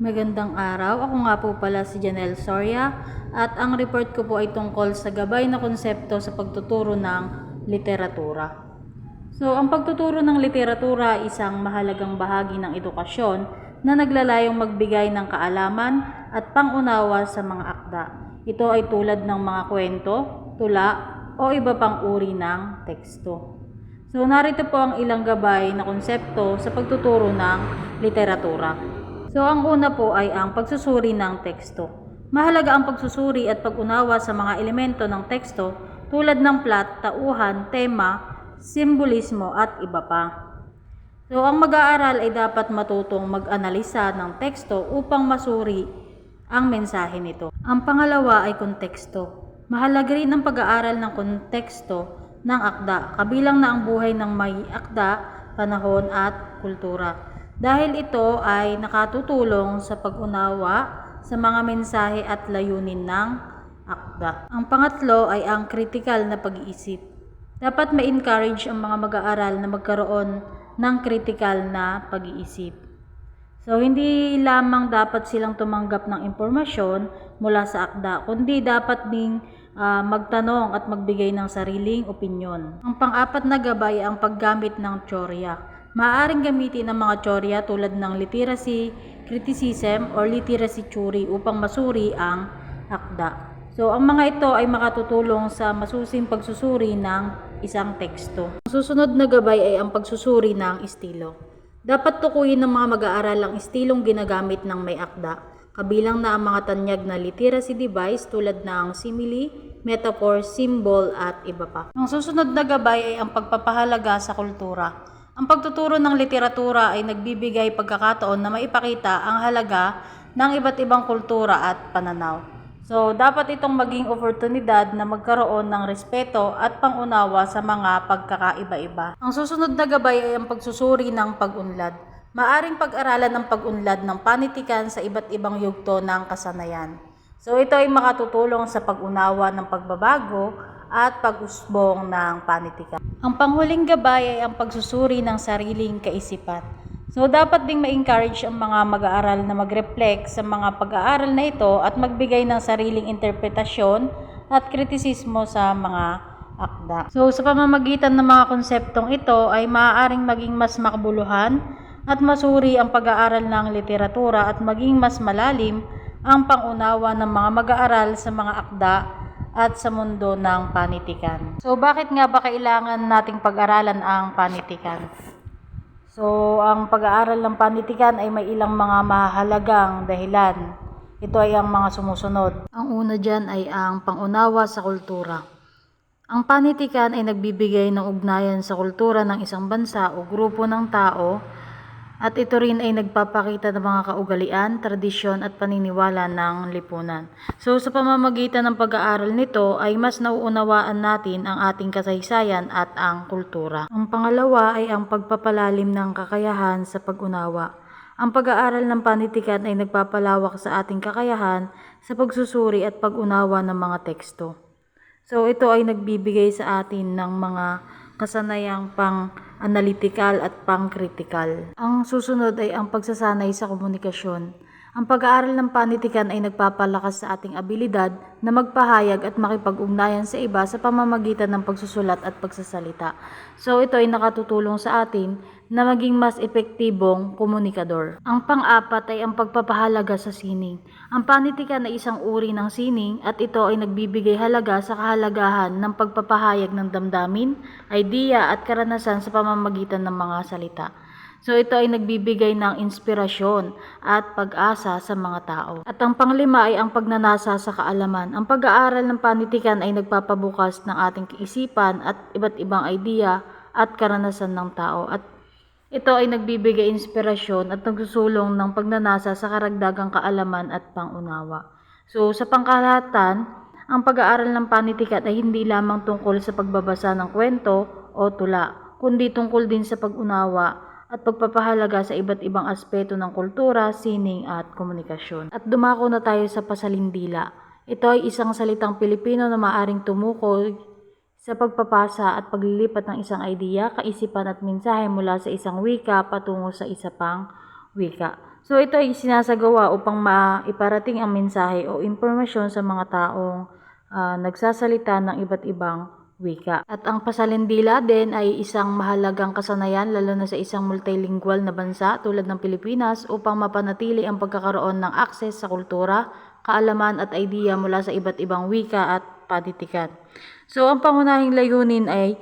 Magandang araw, ako nga po pala si Janelle Soria at ang report ko po ay tungkol sa gabay na konsepto sa pagtuturo ng literatura. So, ang pagtuturo ng literatura ay isang mahalagang bahagi ng edukasyon na naglalayong magbigay ng kaalaman at pangunawa sa mga akda. Ito ay tulad ng mga kwento, tula o iba pang uri ng teksto. So, narito po ang ilang gabay na konsepto sa pagtuturo ng literatura. So, ang una po ay ang pagsusuri ng teksto. Mahalaga ang pagsusuri at pag-unawa sa mga elemento ng teksto tulad ng plot, tauhan, tema, simbolismo at iba pa. So, ang mag-aaral ay dapat matutong mag-analisa ng teksto upang masuri ang mensahe nito. Ang pangalawa ay konteksto. Mahalaga rin ang pag-aaral ng konteksto ng akda, kabilang na ang buhay ng may akda, panahon at kultura. Dahil ito ay nakatutulong sa pag-unawa sa mga mensahe at layunin ng akda. Ang pangatlo ay ang kritikal na pag-iisip. Dapat ma-encourage ang mga mag-aaral na magkaroon ng kritikal na pag-iisip. So, hindi lamang dapat silang tumanggap ng impormasyon mula sa akda, kundi dapat ding magtanong at magbigay ng sariling opinyon. Ang pang-apat na gabay ay ang paggamit ng teorya. Maaaring gamitin ang mga teorya tulad ng literacy criticism or literacy theory upang masuri ang akda. So, ang mga ito ay makatutulong sa masusing pagsusuri ng isang teksto. Ang susunod na gabay ay ang pagsusuri ng estilo. Dapat tukuyin ng mga mag-aaral ang estilong ginagamit ng may akda, kabilang na ang mga tanyag na literacy device tulad ng simile, metaphor, symbol at iba pa. Ang susunod na gabay ay ang pagpapahalaga sa kultura. Ang pagtuturo ng literatura ay nagbibigay pagkakataon na maipakita ang halaga ng iba't ibang kultura at pananaw. So, dapat itong maging oportunidad na magkaroon ng respeto at pangunawa sa mga pagkakaiba-iba. Ang susunod na gabay ay ang pagsusuri ng pag-unlad. Maaring pag-aralan ng pag-unlad ng panitikan sa iba't ibang yugto ng kasanayan. So, ito ay makatutulong sa pag-unawa ng pagbabago at pag-usbong ng panitikan. Ang panghuling gabay ay ang pagsusuri ng sariling kaisipan. So, dapat ding ma-encourage ang mga mag-aaral na mag-reflect sa mga pag-aaral na ito at magbigay ng sariling interpretasyon at kritisismo sa mga akda. So, sa pamamagitan ng mga konseptong ito ay maaaring maging mas makabuluhan at masuri ang pag-aaral ng literatura at maging mas malalim ang pangunawa ng mga mag-aaral sa mga akda at sa mundo ng panitikan. So, bakit nga ba kailangan nating pag-aralan ang panitikan? So, ang pag-aaral ng panitikan ay may ilang mga mahalagang dahilan. Ito ay ang mga sumusunod. Ang una dyan ay ang pangunawa sa kultura. Ang panitikan ay nagbibigay ng ugnayan sa kultura ng isang bansa o grupo ng tao at ito rin ay nagpapakita ng mga kaugalian, tradisyon at paniniwala ng lipunan. So, sa pamamagitan ng pag-aaral nito ay mas nauunawaan natin ang ating kasaysayan at ang kultura. Ang pangalawa ay ang pagpapalalim ng kakayahan sa pag-unawa. Ang pag-aaral ng panitikan ay nagpapalawak sa ating kakayahan sa pagsusuri at pag-unawa ng mga teksto. So, ito ay nagbibigay sa atin ng mga kasanayang pang-analytical at pang-critical. Ang susunod ay ang pagsasanay sa komunikasyon. Ang pag-aaral ng panitikan ay nagpapalakas sa ating abilidad na magpahayag at makipag-ugnayan sa iba sa pamamagitan ng pagsusulat at pagsasalita. So, ito ay nakatutulong sa atin na maging mas epektibong komunikador. Ang pang-apat ay ang pagpapahalaga sa sining. Ang panitikan ay isang uri ng sining at ito ay nagbibigay halaga sa kahalagahan ng pagpapahayag ng damdamin, idea at karanasan sa pamamagitan ng mga salita. So, ito ay nagbibigay ng inspirasyon at pag-asa sa mga tao. At ang panglima ay ang pagnanasa sa kaalaman. Ang pag-aaral ng panitikan ay nagpapabukas ng ating kaisipan at iba't ibang idea at karanasan ng tao. At ito ay nagbibigay inspirasyon at nagsusulong ng pagnanasa sa karagdagang kaalaman at pangunawa. So, sa pangkalahatan, ang pag-aaral ng panitikan ay hindi lamang tungkol sa pagbabasa ng kwento o tula, kundi tungkol din sa pag-unawa at pagpapahalaga sa iba't ibang aspeto ng kultura, sining at komunikasyon. At dumako na tayo sa pasalindila. Ito ay isang salitang Pilipino na maaring tumukoy sa pagpapasa at paglilipat ng isang idea, kaisipan at mensahe mula sa isang wika patungo sa isa pang wika. So ito ay sinasagawa upang maiparating ang mensahe o impormasyon sa mga taong nagsasalita ng iba't ibang wika. At ang pasalindila din ay isang mahalagang kasanayan lalo na sa isang multilingual na bansa tulad ng Pilipinas upang mapanatili ang pagkakaroon ng akses sa kultura, kaalaman at idea mula sa iba't ibang wika at panitikan. So ang pangunahing layunin ay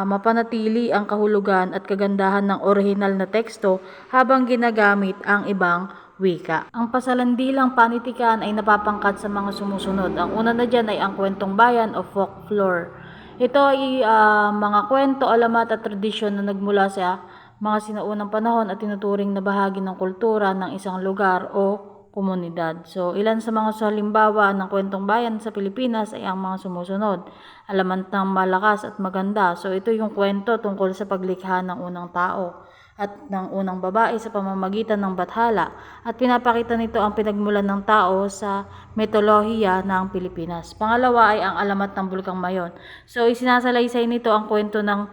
mapanatili ang kahulugan at kagandahan ng orihinal na teksto habang ginagamit ang ibang wika. Ang pasalandilang panitikan ay napapangkat sa mga sumusunod. Ang una na dyan ay ang kwentong bayan o folklore. Ito ay mga kwento, alamat at tradisyon na nagmula sa mga sinaunang panahon at tinuturing na bahagi ng kultura ng isang lugar o komunidad. So, ilan sa mga halimbawa ng kwentong bayan sa Pilipinas ay ang mga sumusunod. Alamat ng malakas at maganda. So, ito yung kwento tungkol sa paglikha ng unang tao at ng unang babae sa pamamagitan ng bathala at pinapakita nito ang pinagmulan ng tao sa mitolohiya ng Pilipinas. Pangalawa ay ang alamat ng Bulkang Mayon. So, isinasalaysay nito ang kwento ng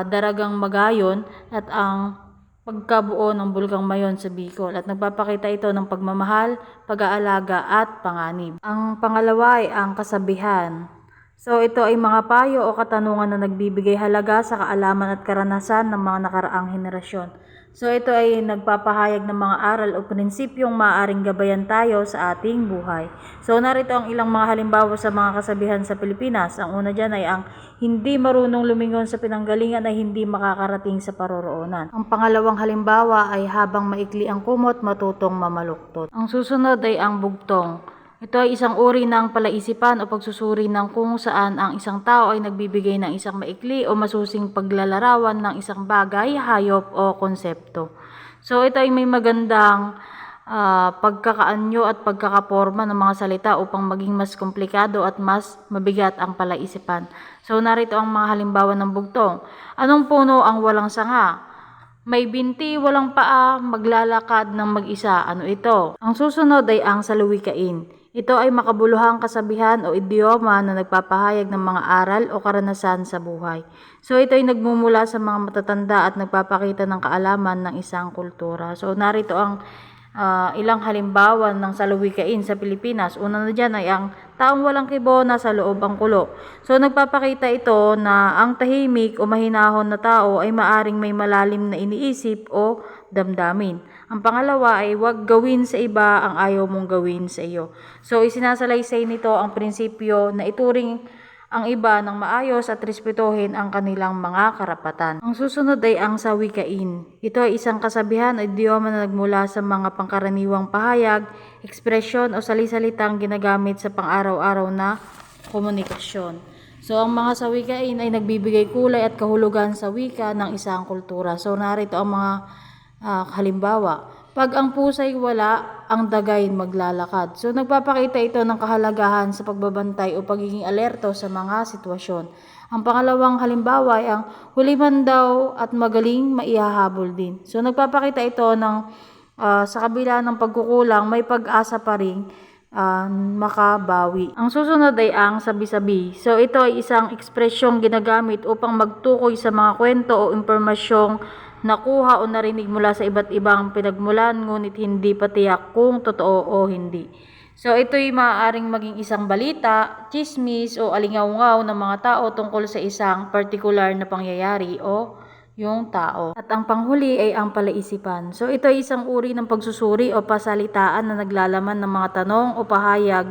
Daragang Magayon at ang pagkabuo ng Bulkang Mayon sa Bicol at nagpapakita ito ng pagmamahal, pag-aalaga at panganib. Ang pangalawa ay ang kasabihan. So ito ay mga payo o katanungan na nagbibigay halaga sa kaalaman at karanasan ng mga nakaraang henerasyon. So ito ay nagpapahayag ng mga aral o prinsipyong maaaring gabayan tayo sa ating buhay. So narito ang ilang mga halimbawa sa mga kasabihan sa Pilipinas. Ang una dyan ay ang hindi marunong lumingon sa pinanggalingan ay hindi makakarating sa paroroonan. Ang pangalawang halimbawa ay habang maikli ang kumot, matutong mamaluktot. Ang susunod ay ang bugtong. Ito ay isang uri ng palaisipan o pagsusuri ng kung saan ang isang tao ay nagbibigay ng isang maikli o masusing paglalarawan ng isang bagay, hayop o konsepto. So ito ay may magandang pagkakaanyo at pagkakaporma ng mga salita upang maging mas komplikado at mas mabigat ang palaisipan. So narito ang mga halimbawa ng bugtong. Anong puno ang walang sanga? May binti, walang paa, maglalakad ng mag-isa. Ano ito? Ang susunod ay ang salawikain. Ito ay makabuluhang kasabihan o idioma na nagpapahayag ng mga aral o karanasan sa buhay. So ito ay nagmumula sa mga matatanda at nagpapakita ng kaalaman ng isang kultura. So narito ang ilang halimbawa ng salawikain sa Pilipinas. Una na dyan ay ang taong walang kibo nasa loob ang kulo. So nagpapakita ito na ang tahimik o mahinahon na tao ay maaring may malalim na iniisip o damdamin. Ang pangalawa ay huwag gawin sa iba ang ayaw mong gawin sa iyo. So isinasalaysay nito ang prinsipyo na ituring ang iba ng maayos at respetuhin ang kanilang mga karapatan. Ang susunod ay ang sawikain. Ito ay isang kasabihan o idioma na nagmula sa mga pangkaraniwang pahayag, ekspresyon o salisalitang ginagamit sa pang-araw-araw na komunikasyon. So ang mga sawikain ay nagbibigay kulay at kahulugan sa wika ng isang kultura. So narito ang mga halimbawa. Pag ang pusay wala, ang dagay maglalakad. So nagpapakita ito ng kahalagahan sa pagbabantay o pagiging alerto sa mga sitwasyon. Ang pangalawang halimbawa ay ang huli man daw at magaling maihahabol din. So nagpapakita ito ng sa kabila ng pagkukulang may pag-asa pa rin makabawi. Ang susunod ay ang sabi-sabi. So ito ay isang ekspresyong ginagamit upang magtukoy sa mga kwento o impormasyong nakuha o narinig mula sa iba't ibang pinagmulan ngunit hindi pa tiyak kung totoo o hindi. So ito'y maaaring maging isang balita, chismis o alingaw-ngaw ng mga tao tungkol sa isang particular na pangyayari o yung tao. At ang panghuli ay ang palaisipan. So ito ay isang uri ng pagsusuri o pasalitaan na naglalaman ng mga tanong o pahayag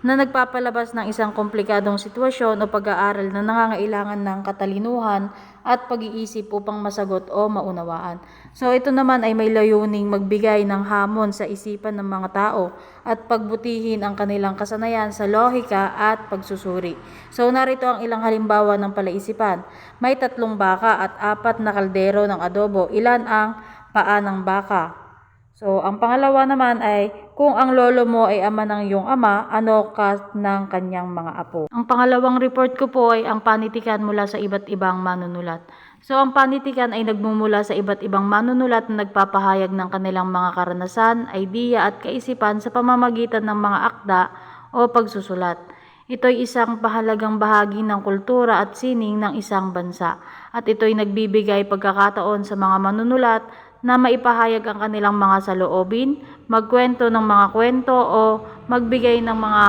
na nagpapalabas ng isang komplikadong sitwasyon o pag-aaral na nangangailangan ng katalinuhan at pag-iisip upang masagot o maunawaan. So ito naman ay may layuning magbigay ng hamon sa isipan ng mga tao at pagbutihin ang kanilang kasanayan sa lohika at pagsusuri. So narito ang ilang halimbawa ng palaisipan. May 3 baka at 4 na kaldero ng adobo. Ilan ang paa ng baka? So ang pangalawa naman ay kung ang lolo mo ay ama ng iyong ama, ano ka ng kanyang mga apo? Ang pangalawang report ko po ay ang panitikan mula sa iba't ibang manunulat. So ang panitikan ay nagmumula sa iba't ibang manunulat na nagpapahayag ng kanilang mga karanasan, idea at kaisipan sa pamamagitan ng mga akda o pagsusulat. Ito ay isang mahalagang bahagi ng kultura at sining ng isang bansa at ito ay nagbibigay pagkakataon sa mga manunulat na maipahayag ang kanilang mga saloobin, magkwento ng mga kwento o magbigay ng mga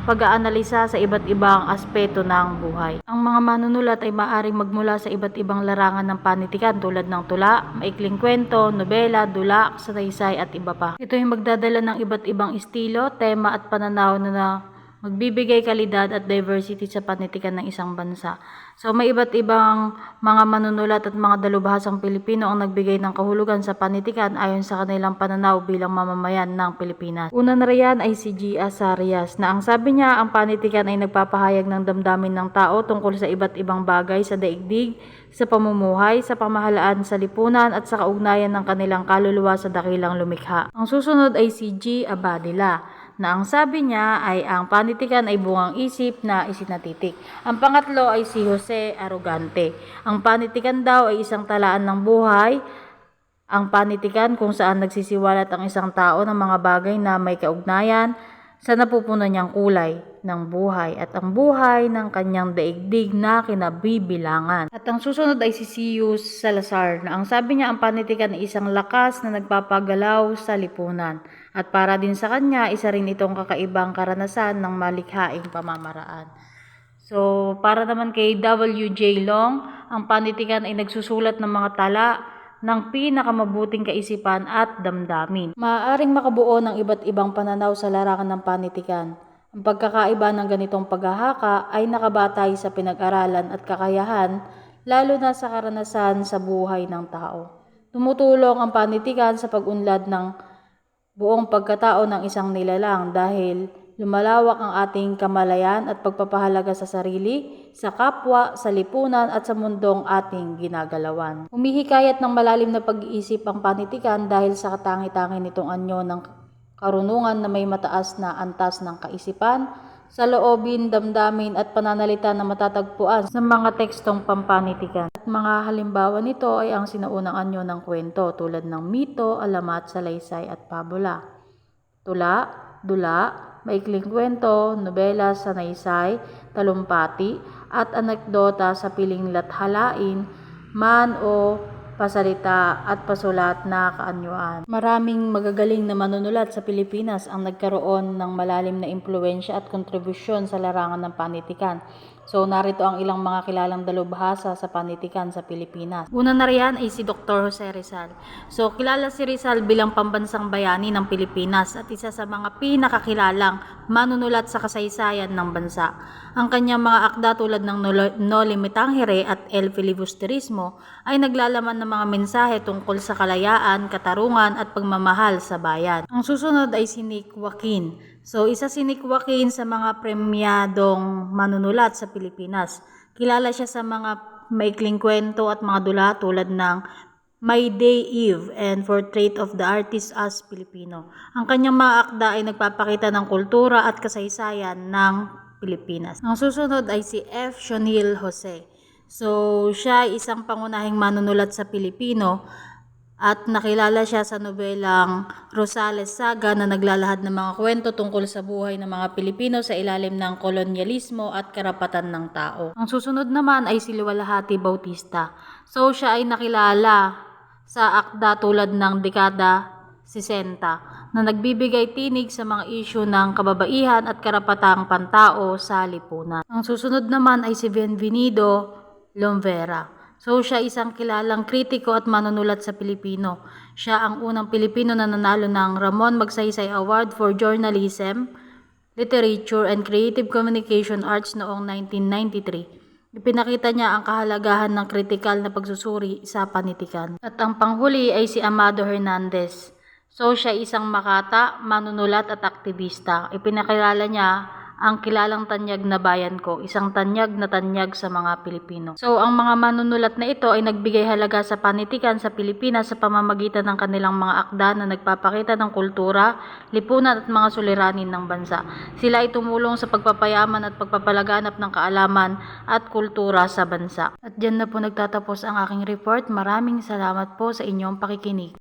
pag-aanalisa sa iba't ibang aspeto ng buhay. Ang mga manunulat ay maaaring magmula sa iba't ibang larangan ng panitikan tulad ng tula, maikling kwento, nobela, dula, sanaysay at iba pa. Ito ay magdadala ng iba't ibang estilo, tema at pananaw na magbibigay kalidad at diversity sa panitikan ng isang bansa. So may iba't ibang mga manunulat at mga dalubhasang Pilipino ang nagbigay ng kahulugan sa panitikan ayon sa kanilang pananaw bilang mamamayan ng Pilipinas. Una na riyan ay si G.A. Sarias na ang sabi niya ang panitikan ay nagpapahayag ng damdamin ng tao tungkol sa iba't ibang bagay sa daigdig, sa pamumuhay, sa pamahalaan sa lipunan at sa kaugnayan ng kanilang kaluluwa sa dakilang lumikha. Ang susunod ay si G. Abadila na ang sabi niya ay ang panitikan ay bungang isip na isinatitik. Ang pangatlo ay si Jose Arrogante. Ang panitikan daw ay isang talaan ng buhay. Ang panitikan kung saan nagsisiwalat ang isang tao ng mga bagay na may kaugnayan sa napupunan niyang kulay ng buhay at ang buhay ng kanyang daigdig na kinabibilangan. At ang susunod ay si Sius Salazar na ang sabi niya ang panitikan ay isang lakas na nagpapagalaw sa lipunan. At para din sa kanya, isa rin itong kakaibang karanasan ng malikhaing pamamaraan. So, para naman kay W.J. Long, ang panitikan ay nagsusulat ng mga tala ng pinakamabuting kaisipan at damdamin. Maaaring makabuo ng iba't ibang pananaw sa larangan ng panitikan. Ang pagkakaiba ng ganitong paghahaka ay nakabatay sa pinag-aralan at kakayahan, lalo na sa karanasan sa buhay ng tao. Tumutulong ang panitikan sa pag-unlad ng buong pagkatao ng isang nilalang dahil lumalawak ang ating kamalayan at pagpapahalaga sa sarili, sa kapwa, sa lipunan at sa mundong ating ginagalawan. Humihikayat ng malalim na pag-iisip ang panitikan dahil sa katangi-tangi nitong anyo ng karunungan na may mataas na antas ng kaisipan, sa loobin, damdamin at pananalita na matatagpuan sa mga tekstong pampanitikan. At mga halimbawa nito ay ang sinaunang anyo ng kwento tulad ng mito, alamat, salaysay at pabula. Tula, dula, maikling kwento, nobela, sanaysay, talumpati at anekdota sa piling lathalain man o pasalita at pasulat na kaanyuan. Maraming magagaling na manunulat sa Pilipinas ang nagkaroon ng malalim na impluwensya at kontribusyon sa larangan ng panitikan. So narito ang ilang mga kilalang dalubhasa sa panitikan sa Pilipinas. Una na riyan ay si Dr. Jose Rizal. So kilala si Rizal bilang pambansang bayani ng Pilipinas at isa sa mga pinakakilalang manunulat sa kasaysayan ng bansa. Ang kanyang mga akda tulad ng Noli Me Tangere at El Filibusterismo ay naglalaman ng mga mensahe tungkol sa kalayaan, katarungan at pagmamahal sa bayan. Ang susunod ay si Nick Joaquin. So isa si Nick Joaquin sa mga premyadong manunulat sa Pilipinas. Kilala siya sa mga maikling kwento at mga dula tulad ng My Day Eve and Portrait of the Artist as Filipino. Ang kanyang mga akda ay nagpapakita ng kultura at kasaysayan ng Pilipinas. Ang susunod ay si F. Shonil Jose. So siya ay isang pangunahing manunulat sa Pilipino at nakilala siya sa nobelang Rosales Saga na naglalahad ng mga kwento tungkol sa buhay ng mga Pilipino sa ilalim ng kolonyalismo at karapatan ng tao. Ang susunod naman ay si Luwalhati Bautista. So siya ay nakilala sa akda tulad ng dekada 60 na nagbibigay tinig sa mga isyu ng kababaihan at karapatang pantao sa lipunan. Ang susunod naman ay si Bienvenido Lombera. So siya isang kilalang kritiko at manunulat sa Pilipino. Siya ang unang Pilipino na nanalo ng Ramon Magsaysay Award for Journalism, Literature and Creative Communication Arts noong 1993. Ipinakita niya ang kahalagahan ng kritikal na pagsusuri sa panitikan. At ang panghuli ay si Amado Hernandez. So siya isang makata, manunulat at aktivista. Ipinakilala niya ang kilalang tanyag na bayan ko, isang tanyag na tanyag sa mga Pilipino. So ang mga manunulat na ito ay nagbigay halaga sa panitikan sa Pilipinas sa pamamagitan ng kanilang mga akda na nagpapakita ng kultura, lipunan at mga suliranin ng bansa. Sila ay tumulong sa pagpapayaman at pagpapalaganap ng kaalaman at kultura sa bansa. At dyan na po nagtatapos ang aking report. Maraming salamat po sa inyong pakikinig.